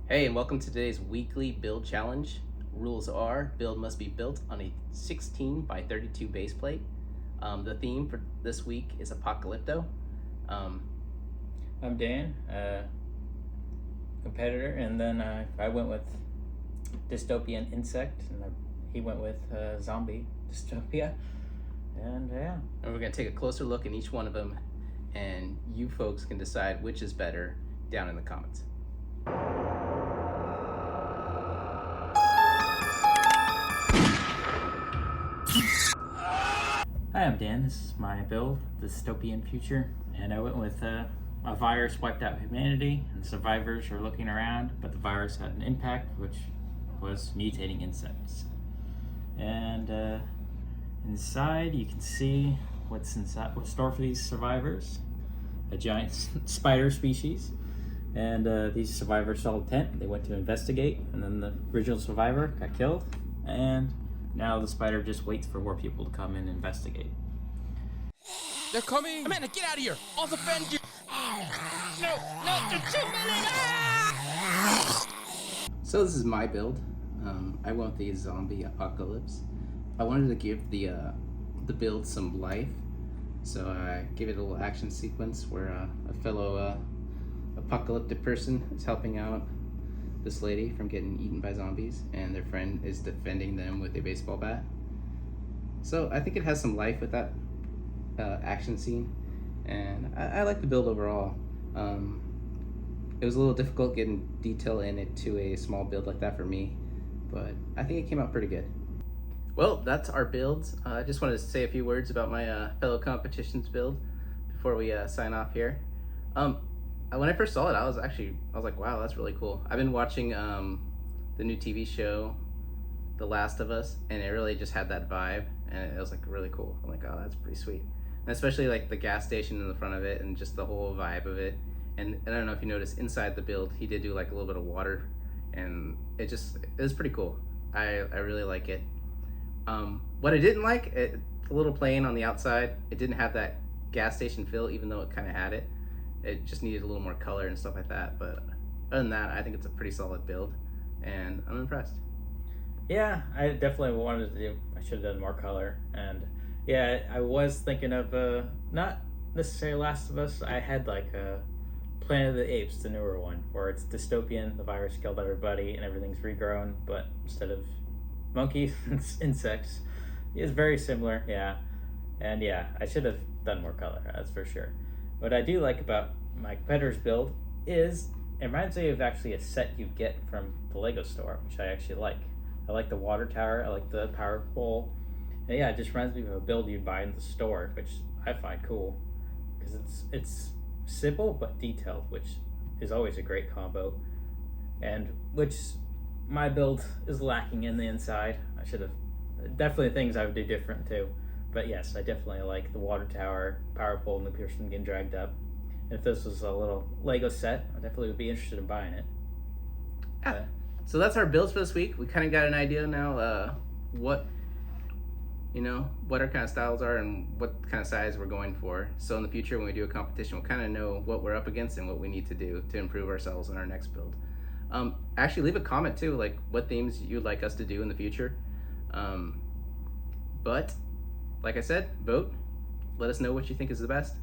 Hey, and welcome to today's weekly build challenge. Rules are build must be built on a 16 by 32 base plate. The theme for this week is Apocalypto. I'm Dan, competitor, and then I went with Dystopian Insect, and he went with Zombie Dystopia, and yeah. And we're going to take a closer look at each one of them, and you folks can decide which is better down in the comments. Hi, I'm Dan. This is my build, Dystopian Future, and I went with a virus wiped out humanity, and survivors are looking around, but the virus had an impact, which was mutating insects. And inside, you can see what's store for these survivors: a giant spider species. And these survivors saw a tent. They went to investigate, and then the original survivor got killed, and now the spider just waits for more people to come and investigate. They're coming! Amanda, get out of here! I'll defend you! No, there's too many! So this is my build. I went with the zombie apocalypse. I wanted to give the build some life, so I gave it a little action sequence where a fellow apocalyptic person is helping out this lady from getting eaten by zombies, and their friend is defending them with a baseball bat. So I think it has some life with that action scene, and I like the build overall. It was a little difficult getting detail in it to a small build like that for me, but I think it came out pretty good. Well, that's our builds. I just wanted to say a few words about my fellow competitions build before we sign off here. When I first saw it, I was like, wow, that's really cool. I've been watching the new TV show, The Last of Us, and it really just had that vibe, and it was like really cool. I'm like, oh, that's pretty sweet. And especially like the gas station in the front of it and just the whole vibe of it. And I don't know if you noticed, inside the build, he did do like a little bit of water, and it was pretty cool. I really like it. What I didn't like, the little plane on the outside, it didn't have that gas station feel, even though it kind of had it. It just needed a little more color and stuff like that. But other than that, I think it's a pretty solid build, and I'm impressed. Yeah, I definitely wanted to do. I should have done more color, and yeah, I was thinking of not necessarily Last of Us. I had like Planet of the Apes, the newer one, where it's dystopian. The virus killed everybody, and everything's regrown, but instead of monkeys, it's insects. It's very similar, yeah. And yeah, I should have done more color. That's for sure. What I do like about my competitor's build is it reminds me of actually a set you get from the Lego store, which I actually like. I like the water tower. I like the power pole. And yeah, it just reminds me of a build you'd buy in the store, which I find cool because it's simple but detailed, which is always a great combo. And which my build is lacking in the inside. I should have definitely things I would do different too. But yes, I definitely like the water tower, power pole, and the person getting dragged up. If this was a little Lego set, I definitely would be interested in buying it. Yeah. So that's our builds for this week. We kind of got an idea now what our kind of styles are and what kind of size we're going for. So in the future, when we do a competition, we'll kind of know what we're up against and what we need to do to improve ourselves in our next build. Actually, leave a comment too, like what themes you'd like us to do in the future. But like I said, vote. Let us know what you think is the best.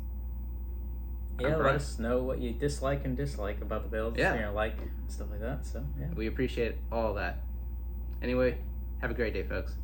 Yeah, let us know what you dislike about the builds. Yeah. Like stuff like that. So yeah, we appreciate all that. Anyway, have a great day, folks.